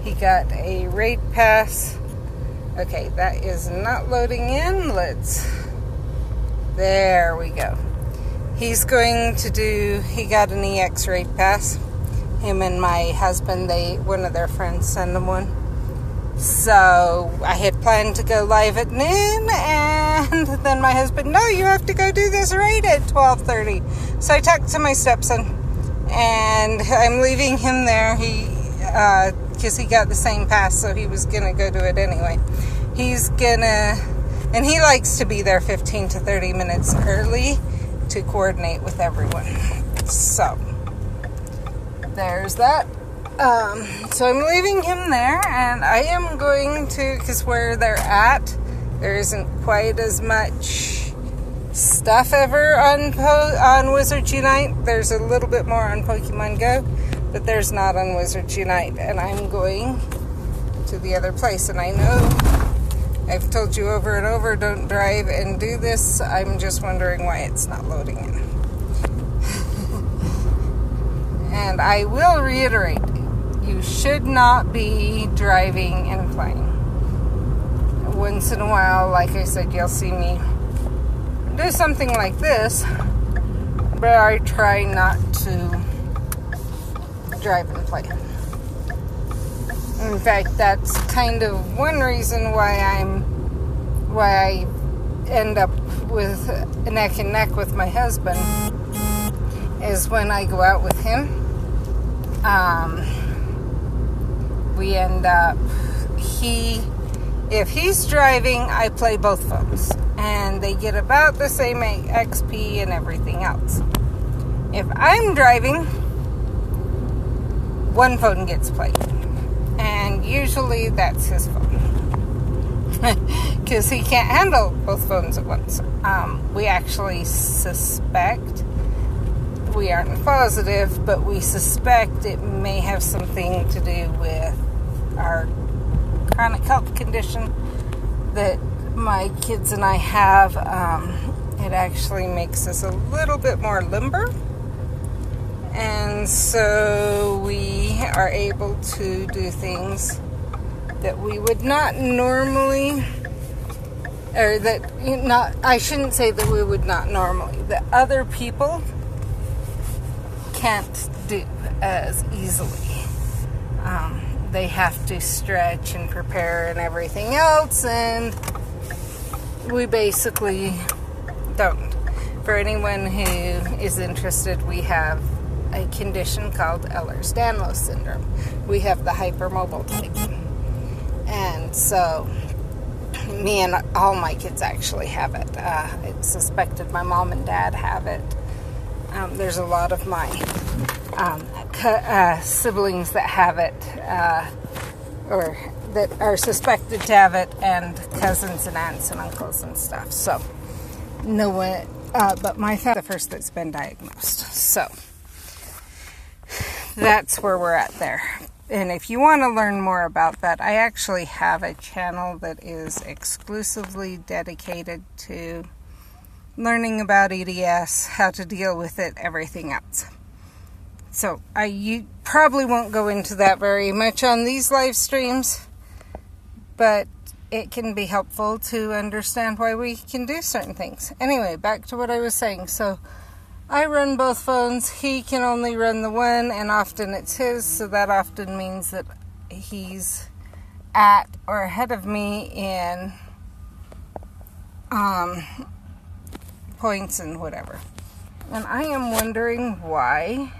He got a raid pass. Okay, that is not loading in. There we go. He's going to he got an EX raid pass. Him and my husband, one of their friends sent him one. So I had planned to go live at noon, and then my husband, no, you have to go do this raid at 12:30. So I talked to my stepson, and I'm leaving him there. Because he got the same pass, so he was gonna go do it anyway. And he likes to be there 15 to 30 minutes early to coordinate with everyone. So there's that. So I'm leaving him there, and I am going to, because where they're at, there isn't quite as much stuff ever on Wizards Unite. There's a little bit more on Pokemon Go, but there's not on Wizards Unite, and I'm going to the other place. And I know I've told you over and over, don't drive and do this. I'm just wondering why it's not loading in. And I will reiterate, you should not be driving and playing. Once in a while, like I said, you'll see me do something like this, but I try not to drive and play. In fact, that's kind of one reason why I end up with neck and neck with my husband, is when I go out with him. We end up, if he's driving, I play both phones, and they get about the same XP and everything else. If I'm driving, one phone gets played, and usually that's his phone, because he can't handle both phones at once. We actually suspect, we aren't positive, but we suspect it may have something to do with our chronic health condition that my kids and I have. It actually makes us a little bit more limber, and so we are able to do things that we would not normally, or I shouldn't say that we would not normally, that other people can't do as easily. They have to stretch and prepare and everything else, and we basically don't. For anyone who is interested, we have a condition called Ehlers-Danlos syndrome. We have the hypermobile type, and so me and all my kids actually have it. It's suspected my mom and dad have it. There's a lot of my siblings that have it, or that are suspected to have it, and cousins and aunts and uncles and stuff. So, no one, but my family is the first that's been diagnosed. So, that's where we're at there. And if you want to learn more about that, I actually have a channel that is exclusively dedicated to learning about EDS, how to deal with it, everything else. So you probably won't go into that very much on these live streams, but it can be helpful to understand why we can do certain things. Anyway, back to what I was saying. So I run both phones. He can only run the one, and often it's his, so that often means that he's at or ahead of me in points and whatever. And I am wondering why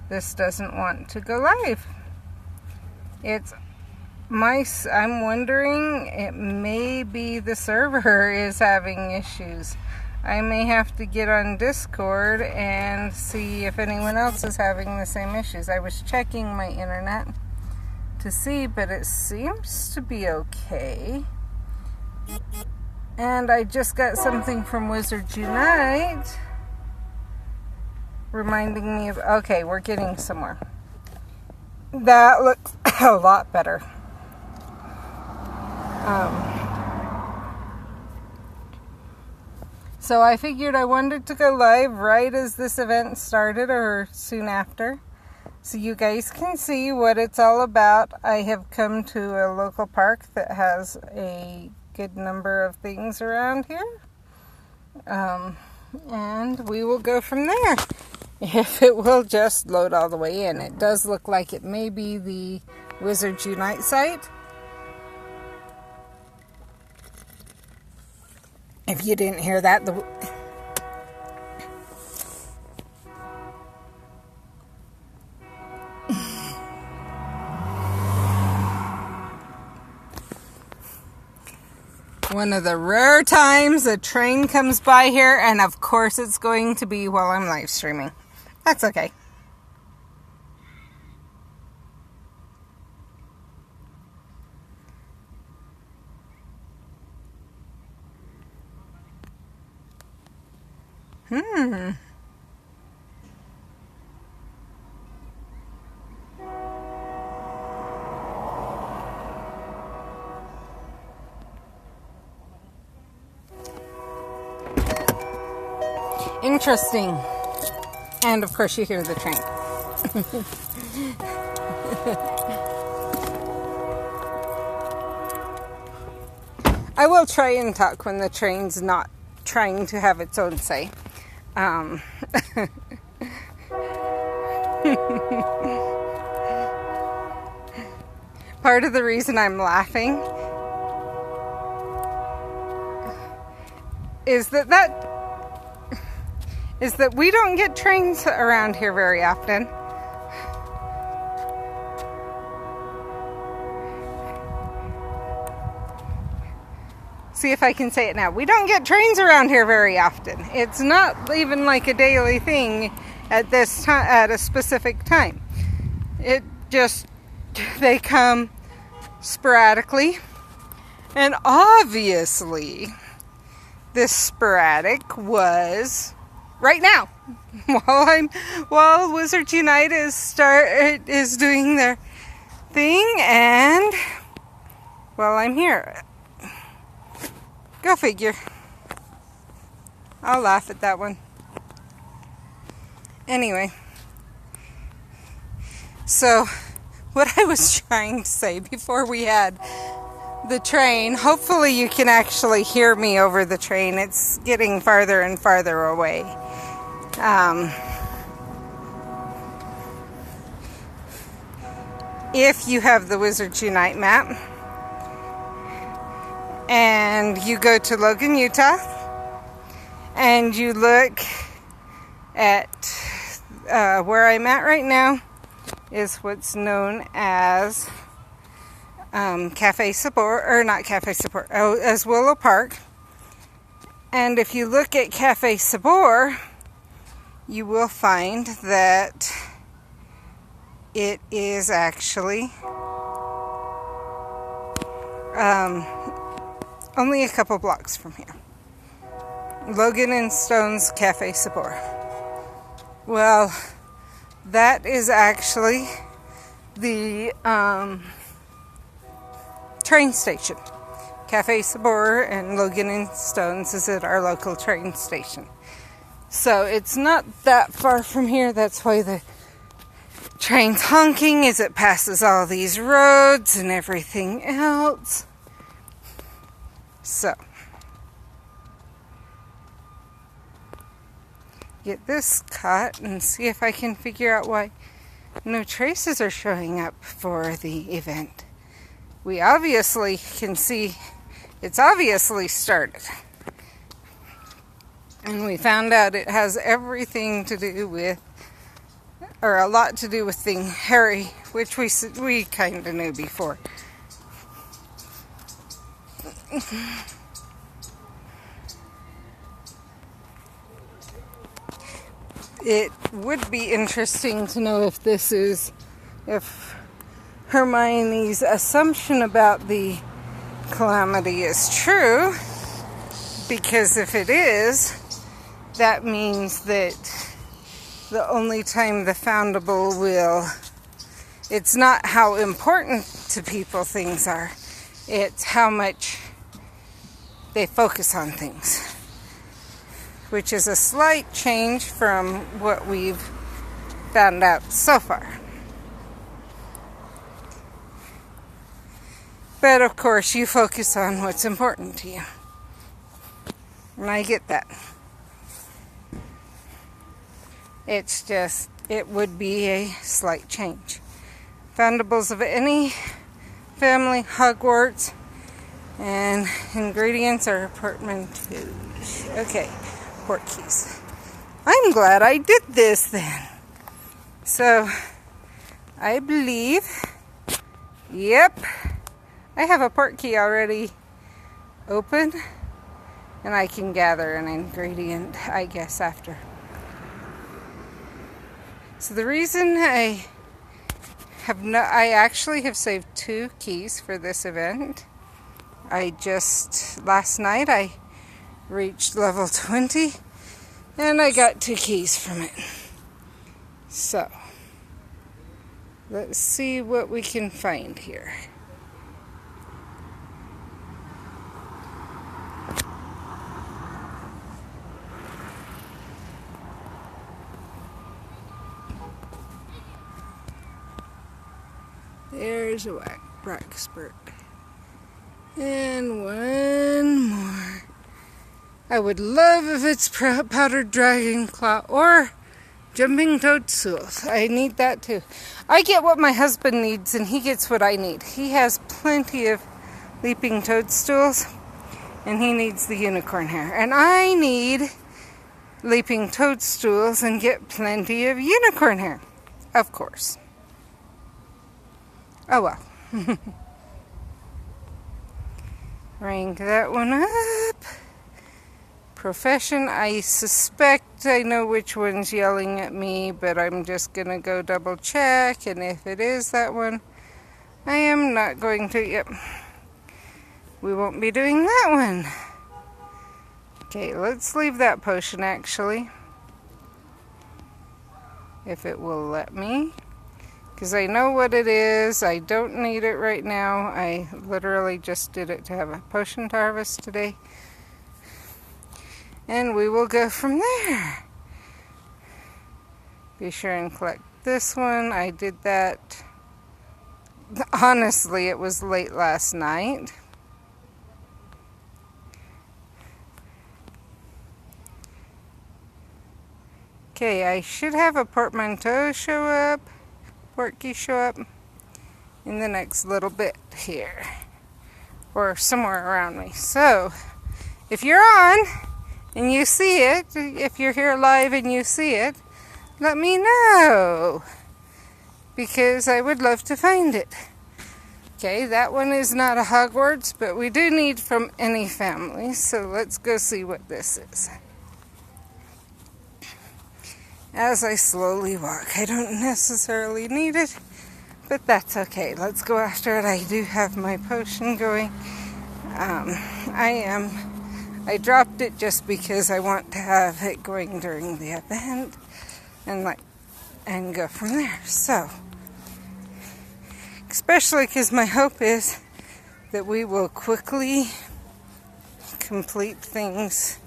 this doesn't want to go live. I'm wondering, it may be the server is having issues. I may have to get on Discord and see if anyone else is having the same issues. I was checking my internet to see, but it seems to be okay. And I just got something from Wizards Unite reminding me of, okay, we're getting somewhere. That looks a lot better. So I figured I wanted to go live right as this event started, or soon after. So you guys can see what it's all about. I have come to a local park that has a good number of things around here. And we will go from there. If it will just load all the way in. It does look like it may be the Wizards Unite site. If you didn't hear that, one of the rare times a train comes by here, and of course it's going to be while I'm live streaming. That's okay. Interesting. And of course you hear the train. I will try and talk when the train's not trying to have its own say. Part of the reason I'm laughing is that we don't get trains around here very often. See if I can say it now. We don't get trains around here very often. It's not even like a daily thing at this time, at a specific time. It just, they come sporadically. And obviously, this sporadic was right now, while Wizards Unite is doing their thing, and while I'm here. Go figure. I'll laugh at that one. Anyway, so what I was trying to say before we had the train, hopefully you can actually hear me over the train. It's getting farther and farther away. If you have the Wizards Unite map and you go to Logan, Utah, and you look at where I'm at right now is what's known as Cafe Sabor, or not Cafe Sabor, as Willow Park. And if you look at Cafe Sabor, you will find that it is actually only a couple blocks from here. Logan and Stone's Cafe Sabor. Well, that is actually the train station. Cafe Sabor and Logan and Stone's is at our local train station. So it's not that far from here. That's why the train's honking as it passes all these roads and everything else. So, get this caught and see if I can figure out why no traces are showing up for the event. We obviously can see it's obviously started. And we found out it has everything to do with, or a lot to do with thing Harry, which we kind of knew before. It would be interesting to know if Hermione's assumption about the Calamity is true, because if it is, that means that the only time the Foundable will, it's not how important to people things are, it's how much they focus on things, which is a slight change from what we've found out so far. But of course, you focus on what's important to you. And I get that. It's just, it would be a slight change. Foundables of any family, Hogwarts, and ingredients are portmanteaus. Okay, port keys. I'm glad I did this then. So, I believe, yep, I have a port key already open, and I can gather an ingredient, I guess, after. So the reason I actually have saved 2 keys for this event. Last night I reached level 20 and I got 2 keys from it. So, let's see what we can find here. There's a rock spurt. And one more. I would love if it's powdered dragon claw or jumping toadstools. I need that too. I get what my husband needs and he gets what I need. He has plenty of leaping toadstools and he needs the unicorn hair. And I need leaping toadstools and get plenty of unicorn hair. Of course. Oh well. Rank that one up. Profession, I suspect I know which one's yelling at me, but I'm just going to go double check, and if it is that one, I am not going to, yep. We won't be doing that one. Okay, let's leave that potion actually. If it will let me. Because I know what it is. I don't need it right now. I literally just did it to have a potion to harvest today. And we will go from there. Be sure and collect this one. I did that. Honestly, it was late last night. Okay, I should have a portmanteau show up. Portkey show up in the next little bit here or somewhere around me. So if you're on and you see it, if you're here live and you see it, let me know because I would love to find it. Okay, that one is not a Hogwarts, but we do need from any family, so let's go see what this is. As I slowly walk, I don't necessarily need it, but that's okay. Let's go after it. I do have my potion going. I dropped it just because I want to have it going during the event and go from there. So, especially because my hope is that we will quickly complete things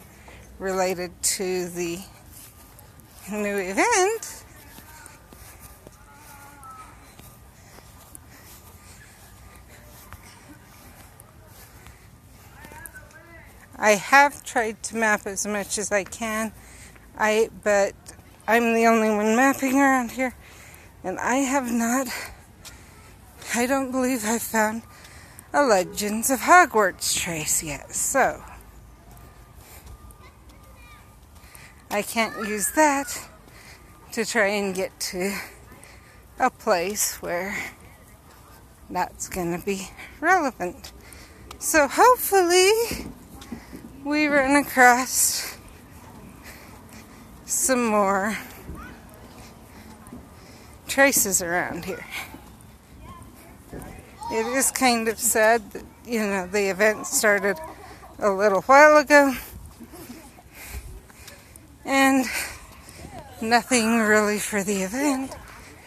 related to the new event. I have tried to map as much as I can, but I'm the only one mapping around here, and I don't believe I've found a Legends of Hogwarts trace yet, so I can't use that to try and get to a place where that's going to be relevant. So hopefully we run across some more traces around here. It is kind of sad that, the event started a little while ago and nothing really for the event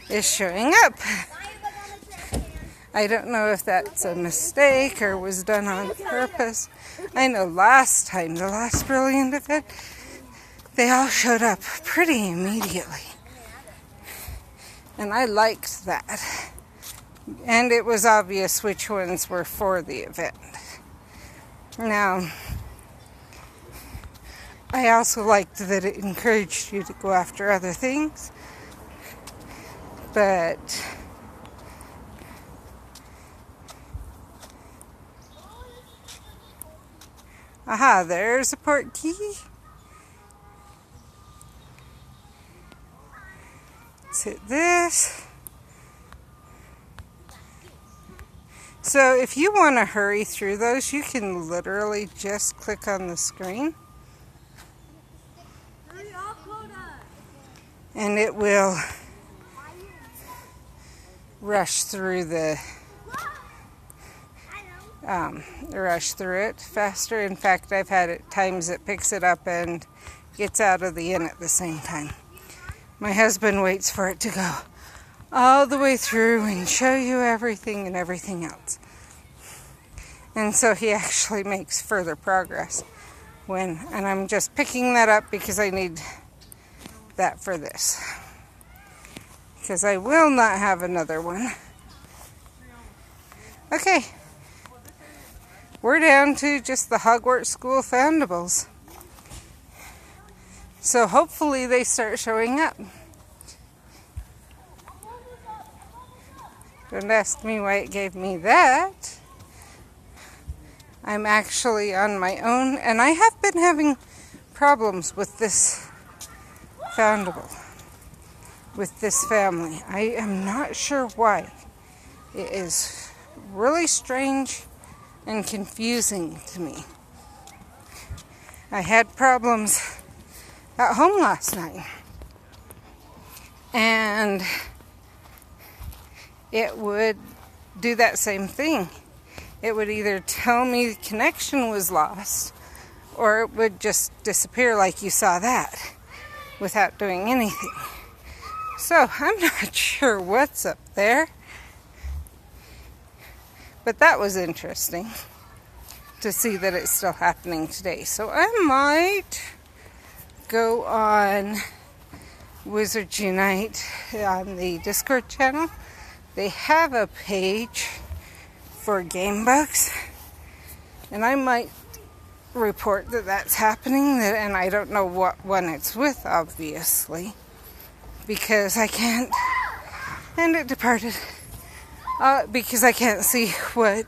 is showing up. I don't know if that's a mistake or was done on purpose. I know last time, the last brilliant event, they all showed up pretty immediately. And I liked that. And it was obvious which ones were for the event. Now, I also liked that it encouraged you to go after other things. But aha, there's a port key. Let's hit this. So if you want to hurry through those, you can literally just click on the screen. And it will rush through it faster. In fact, I've had it times it picks it up and gets out of the inn at the same time. My husband waits for it to go all the way through and show you everything and everything else. And so he actually makes further progress and I'm just picking that up because I need that for this. Because I will not have another one. Okay. We're down to just the Hogwarts School Foundables. So hopefully they start showing up. Don't ask me why it gave me that. I'm actually on my own, and I have been having problems with this Foundable, with this family. I am not sure why. It is really strange and confusing to me. I had problems at home last night, and it would do that same thing. It would either tell me the connection was lost, or it would just disappear like you saw that, without doing anything. So I'm not sure what's up there, but that was interesting to see that it's still happening today. So I might go on Wizard Unite on the Discord channel. They have a page for game bugs, and I might report that that's happening, and I don't know what one it's with, obviously, because I can't, and it departed, because I can't see what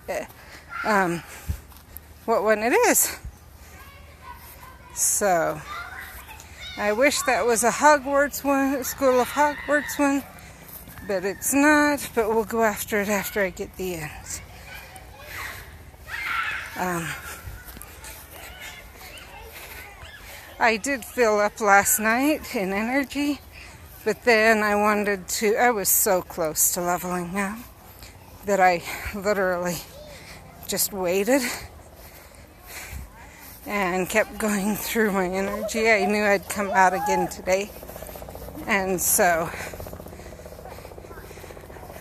one it is. So I wish that was a Hogwarts one, School of Hogwarts one, but it's not. But we'll go after it after I get the ends. I did fill up last night in energy, but then I was so close to leveling up that I literally just waited and kept going through my energy. I knew I'd come out again today, and so,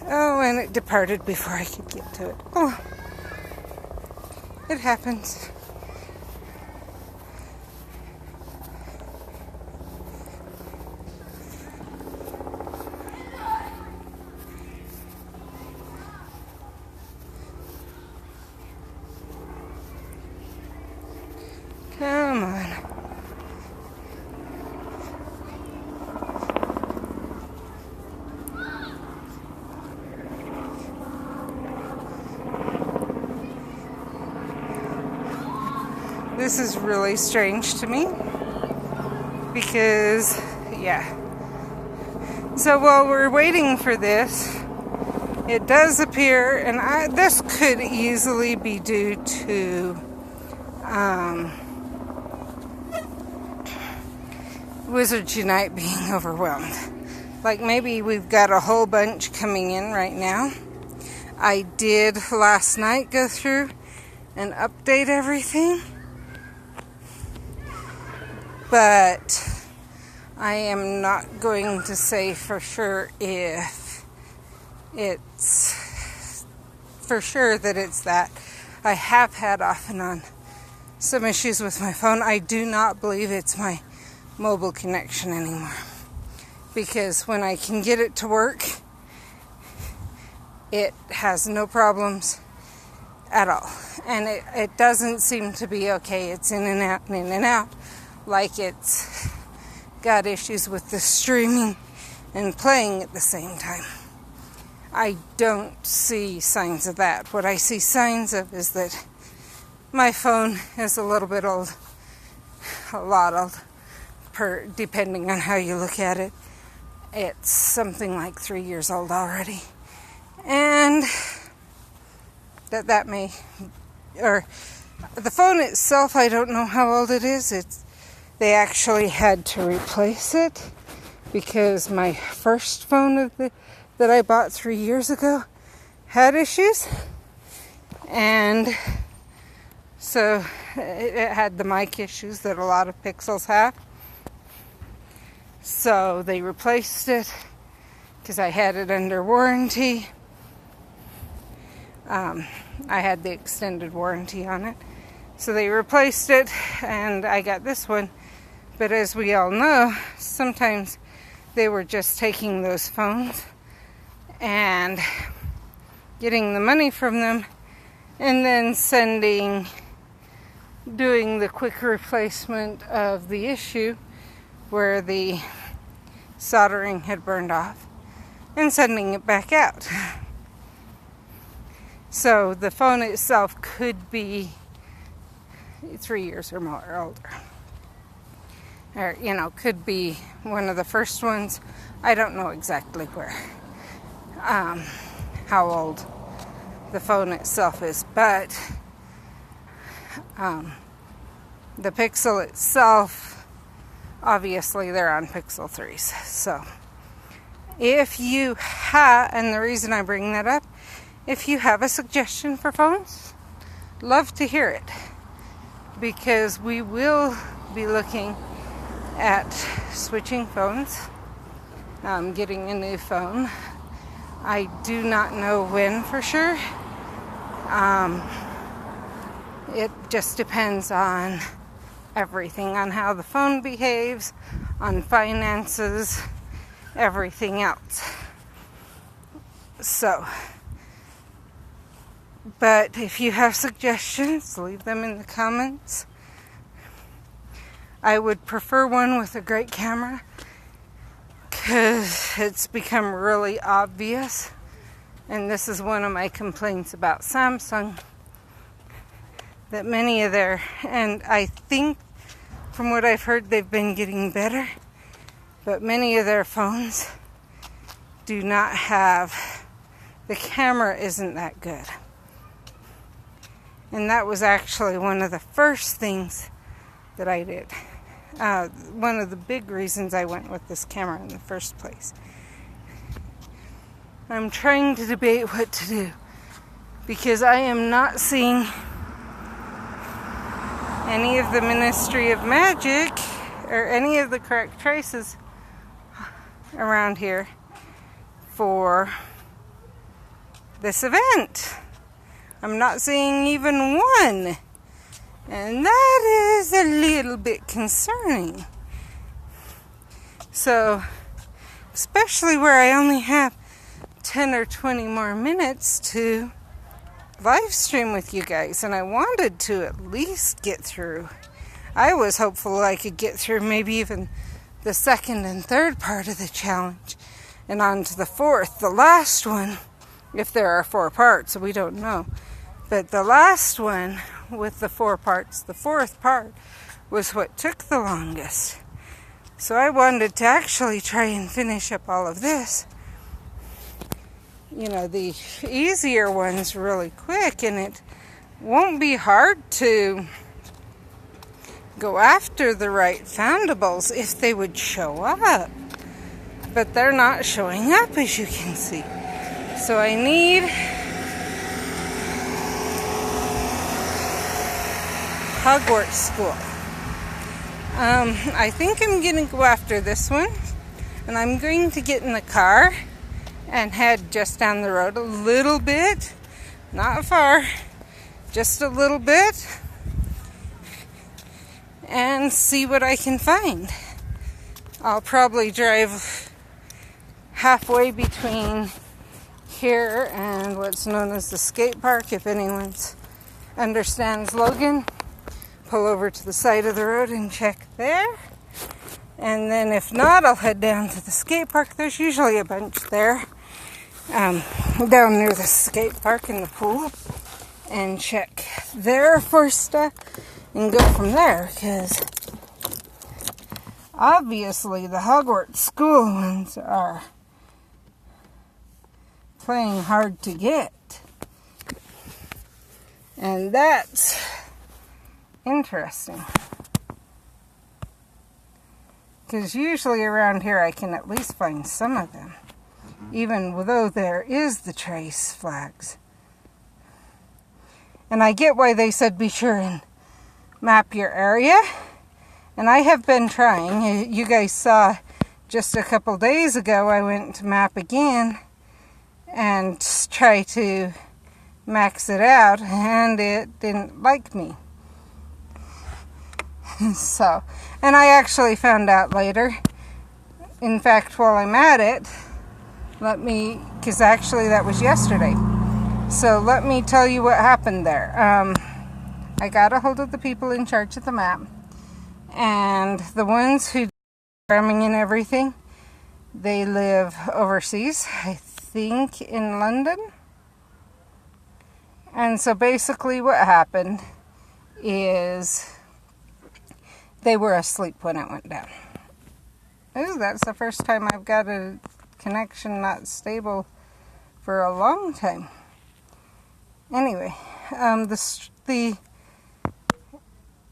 and it departed before I could get to it. Oh, it happens. Come on. This is really strange to me because, So while we're waiting for this, it does appear, and this could easily be due to Wizards Unite being overwhelmed. Like maybe we've got a whole bunch coming in right now. I did last night go through and update everything, but I am not going to say for sure if it's for sure that it's that. I have had off and on some issues with my phone. I do not believe it's my mobile connection anymore, because when I can get it to work, it has no problems at all. And it doesn't seem to be okay. It's in and out and in and out. Like it's got issues with the streaming and playing at the same time. I don't see signs of that. What I see signs of is that my phone is a little bit old. A lot old, depending on how you look at it. It's something like 3 years old already. And that may, or the phone itself, I don't know how old it is. They actually had to replace it because my first phone that I bought 3 years ago had issues. And so it had the mic issues that a lot of Pixels have. So they replaced it because I had it under warranty. I had the extended warranty on it. So they replaced it and I got this one. But as we all know, sometimes they were just taking those phones and getting the money from them and then doing the quick replacement of the issue where the soldering had burned off and sending it back out. So the phone itself could be 3 years or more older. Or, could be one of the first ones. I don't know exactly how old the phone itself is, but the Pixel itself, obviously they're on Pixel 3s. So if you have, and the reason I bring that up, if you have a suggestion for phones, love to hear it, because we will be looking at switching phones, getting a new phone. I do not know when for sure. It just depends on everything, on how the phone behaves, on finances, everything else. So, but if you have suggestions, leave them in the comments. I would prefer one with a great camera because it's become really obvious, and this is one of my complaints about Samsung, that many of their, and I think from what I've heard they've been getting better, but many of their phones do not have, the camera isn't that good. And that was actually one of the first things that I did. One of the big reasons I went with this camera in the first place. I'm trying to debate what to do, because I am not seeing any of the Ministry of Magic or any of the correct traces around here for this event. I'm not seeing even one. And that is a little bit concerning. So, especially where I only have 10 or 20 more minutes to live stream with you guys, and I wanted to at least get through. I was hopeful I could get through maybe even the second and third part of the challenge and on to the fourth, the last one, if there are 4 parts, we don't know. But the last one with the 4 parts, the fourth part was what took the longest. So I wanted to actually try and finish up all of this, the easier ones really quick, and it won't be hard to go after the right foundables if they would show up. But they're not showing up, as you can see. So I need Hogwarts School. I think I'm going to go after this one, and I'm going to get in the car and head just down the road a little bit, not far, just a little bit, and see what I can find. I'll probably drive halfway between here and what's known as the skate park. If anyone understands Logan, pull over to the side of the road and check there. And then if not, I'll head down to the skate park. There's usually a bunch there, down near the skate park and the pool, and check there for stuff and go from there, because obviously the Hogwarts school ones are playing hard to get. And that's interesting. Because usually around here I can at least find some of them, even though there is the trace flags. And I get why they said be sure and map your area. And I have been trying. You guys saw just a couple days ago I went to map again and try to max it out, and it didn't like me. So, and I actually found out later. In fact, while I'm at it, because actually that was yesterday. So let me tell you what happened there. I got a hold of the people in charge of the map, and the ones who do programming and everything, they live overseas, I think in London. And so basically what happened is they were asleep when it went down. Ooh, that's the first time I've got a connection not stable for a long time. Anyway,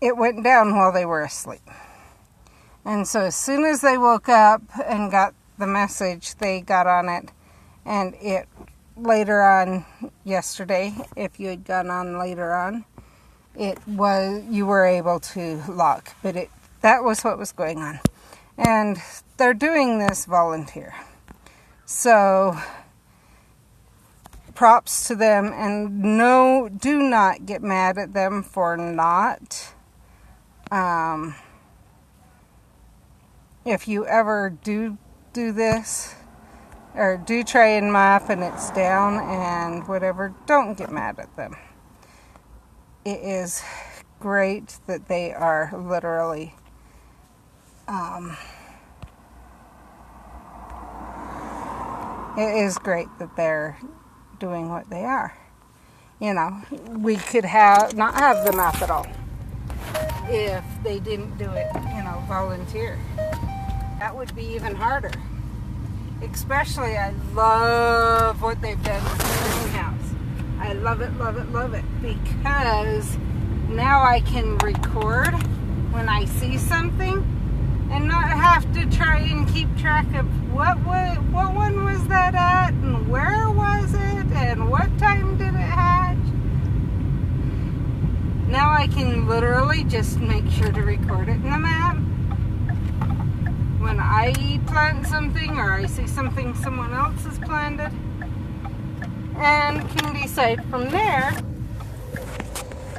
it went down while they were asleep. And so as soon as they woke up and got the message, they got on it. And it later on yesterday, if you had gone on later on, you were able to lock, but that was what was going on. And they're doing this volunteer. So props to them, and no, do not get mad at them for not. If you ever do this, or do try and map and it's down and whatever, don't get mad at them. It is great that they are literally it is great that they're doing what they are. You know, we could not have the map at all if they didn't do it, volunteer. That would be even harder. Especially, I love what they've done with the greenhouse. I love it, love it, love it, because now I can record when I see something and not have to try and keep track of what one was that at, and where was it, and what time did it hatch. Now I can literally just make sure to record it in the map. When I plant something or I see something someone else has planted, and can decide from there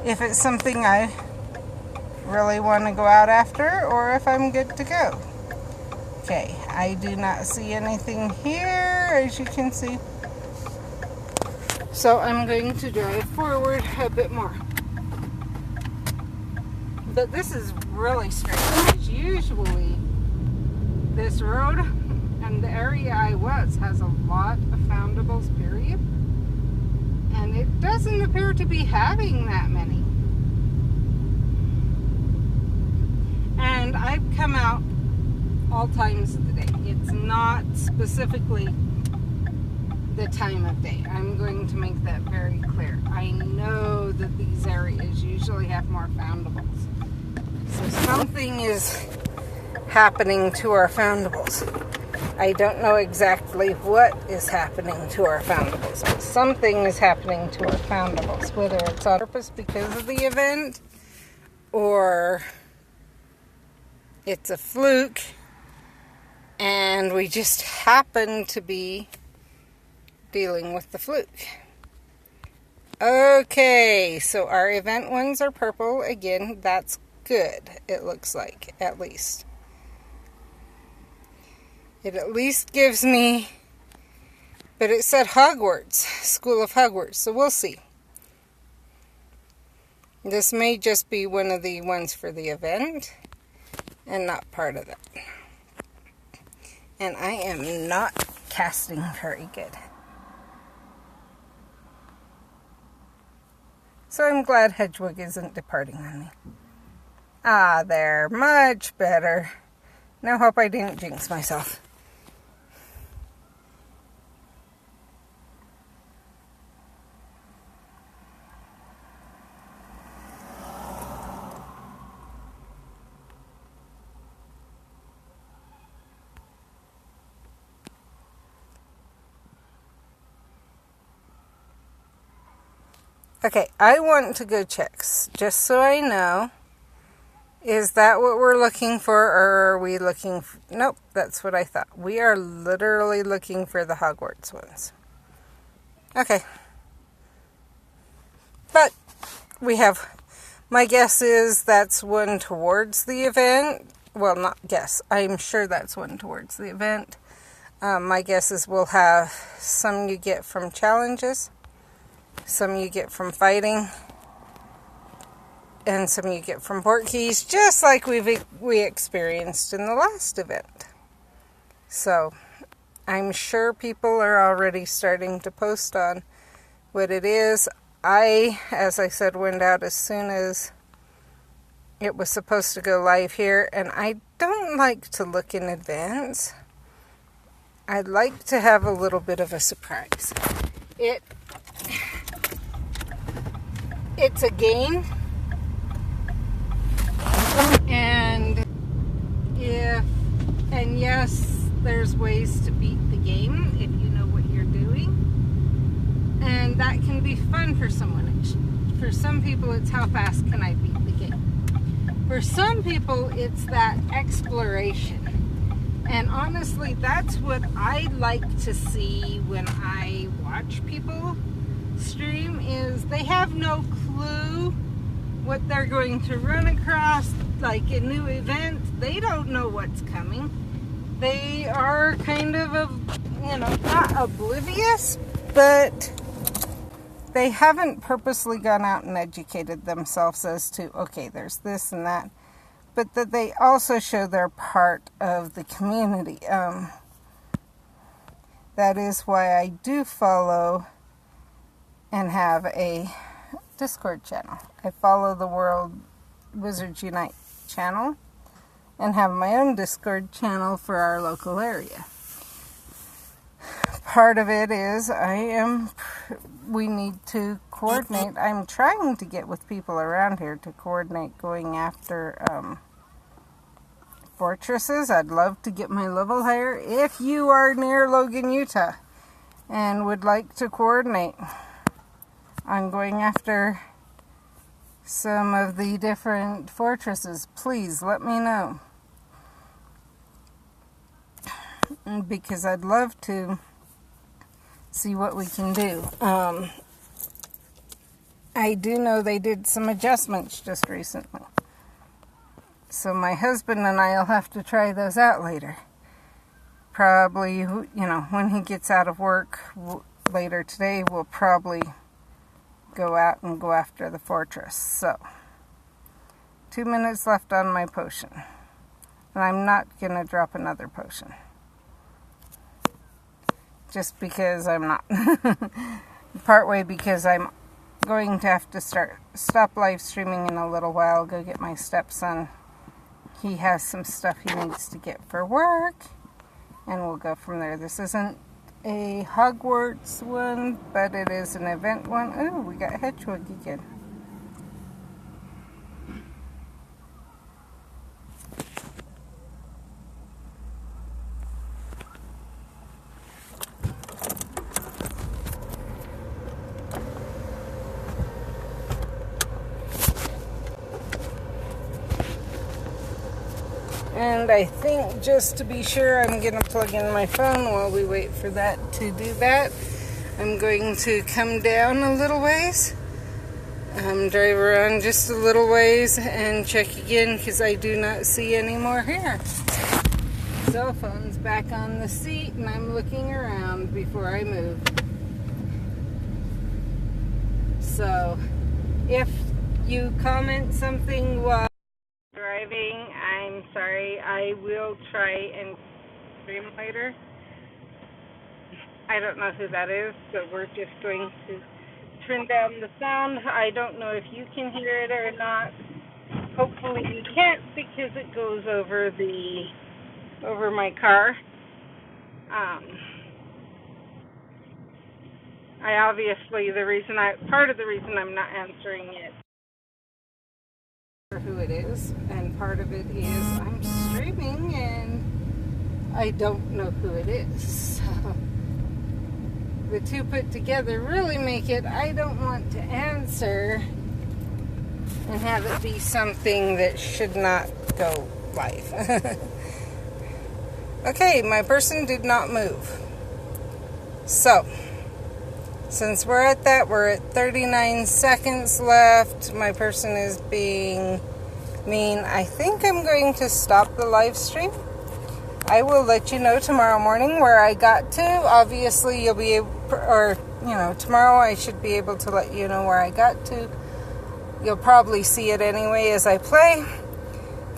if it's something I really want to go out after or if I'm good to go. Okay, I do not see anything here, as you can see. So I'm going to drive forward a bit more. But this is really strange. Usually this road and the area I was has a lot of foundables, period. And it doesn't appear to be having that many. And I've come out all times of the day. It's not specifically the time of day. I'm going to make that very clear. I know that these areas usually have more foundables. So something is happening to our foundables. I don't know exactly what is happening to our foundables, but something is happening to our foundables, whether it's on purpose because of the event or it's a fluke and we just happen to be dealing with the fluke. Okay, so our event ones are purple. Again, that's good, it looks like, at least. It at least gives me But it said Hogwarts, School of Hogwarts, so we'll see. This may just be one of the ones for the event and not part of it. And I am not casting very good. So I'm glad Hedgehog isn't departing on me. Ah, there. Much better. Now hope I didn't jinx myself. Okay, I want to go check, just so I know. Is that what we're looking for, or are we looking for... Nope, that's what I thought. We are literally looking for the Hogwarts ones. Okay. But we have... My guess is that's one towards the event. Well, not guess. I'm sure that's one towards the event. My guess is we'll have some you get from challenges, some you get from fighting, and some you get from port keys, just like we experienced in the last event. So, I'm sure people are already starting to post on what it is. I, as I said, went out as soon as it was supposed to go live here, and I don't like to look in advance. I'd like to have a little bit of a surprise. It's a game, and yes, there's ways to beat the game if you know what you're doing, and that can be fun for someone. For some people, it's how fast can I beat the game. For some people, it's that exploration. And honestly, that's what I like to see when I watch people stream, is they have no clue what they're going to run across, like a new event. They don't know what's coming. They are kind of, not oblivious, but they haven't purposely gone out and educated themselves as to, okay, there's this and that. But that they also show they're part of the community. That is why I do follow and have a Discord channel. I follow the World Wizards Unite channel and have my own Discord channel for our local area. Part of it is we need to coordinate. I'm trying to get with people around here to coordinate going after fortresses. I'd love to get my level higher. If you are near Logan, Utah, and would like to coordinate on going after some of the different fortresses, please let me know. Because I'd love to see what we can do. I do know they did some adjustments just recently. So my husband and I will have to try those out later. Probably, when he gets out of work later today, we'll probably go out and go after the fortress. So, 2 minutes left on my potion. And I'm not going to drop another potion. Just because I'm not. Partway because I'm going to have to stop live streaming in a little while, go get my stepson. He has some stuff he needs to get for work, and we'll go from there. This isn't a Hogwarts one, but it is an event one. Oh, we got Hedgehog again. And I think, just to be sure, I'm going to plug in my phone while we wait for that to do that. I'm going to come down a little ways, drive around just a little ways, and check again, because I do not see any more here. Cell phone's back on the seat and I'm looking around before I move. So if you comment something while driving, I'm sorry. I will try and stream later. I don't know who that is, so we're just going to turn down the sound. I don't know if you can hear it or not. Hopefully you can't, because it goes over my car. Part of the reason I'm not answering it for who it is, and part of it is I'm streaming and I don't know who it is. So the two put together really make it, I don't want to answer and have it be something that should not go live. Okay, my person did not move. So, since we're at that, we're at 39 seconds left. My person is being mean. I think I'm going to stop the live stream. I will let you know tomorrow morning where I got to. Obviously, you'll be able, tomorrow I should be able to let you know where I got to. You'll probably see it anyway as I play.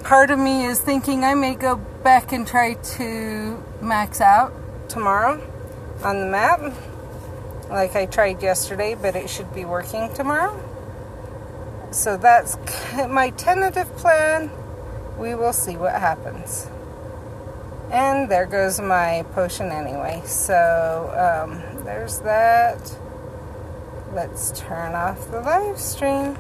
Part of me is thinking I may go back and try to max out tomorrow on the map, like I tried yesterday, but it should be working tomorrow. So that's my tentative plan. We will see what happens. And there goes my potion anyway. So there's that. Let's turn off the live stream.